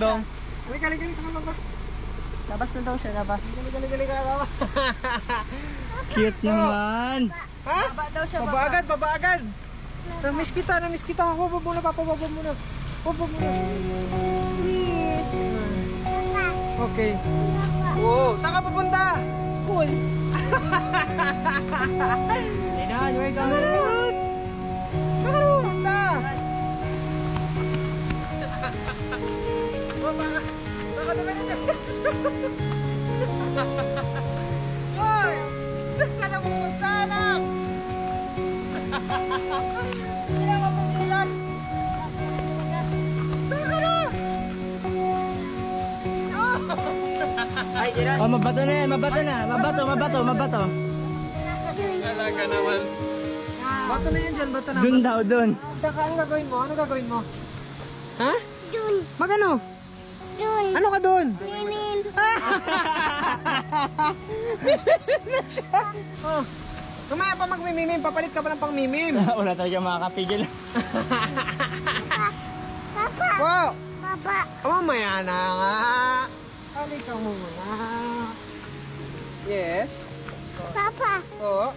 dong. Halika. Labas na daw siya, labas. Halika. Cute naman. Ha? Baba daw siya, Baba agad. Namiss kita. Baba muna, Papa, baba muna. Please. Okay. Wow, saan ka pupunta? School. Dinan, we're going. Saan ka pupunta? Baka naman ito. Hoy! Saan ka na pupunta, anak? Hindi na mapupilan. Saan ka na? Ay, Dinan. Oh, mabato na yan. Mabato. Talaga naman. Bato na yan dyan, bato na. Dun daw, dun. Saka, ano gagawin mo? Ha? Dun. Magano? Dun. Ano ka dun? Mimim. Oh. Kumaya pa magmimimim, papalit ka pa ng pang-mimim. Wala talaga makakapigil. Papa. Wow! Papa. Mamaya na nga. Halika muna. Yes. Papa. Oo.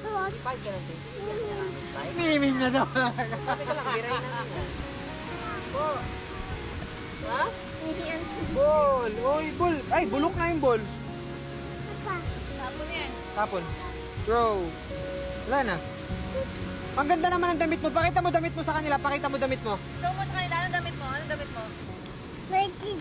Mimim na daw. Oh. Ha? Ball. Uy, ball. Ay, bulok na yung ball. Papa. Tapon. Throw. Wala na. Ang ganda naman ng damit mo. Pakita mo damit mo sa kanila. Pakita mo damit mo. Show mo sa kanila, anong damit mo? Anong damit mo? Virgin.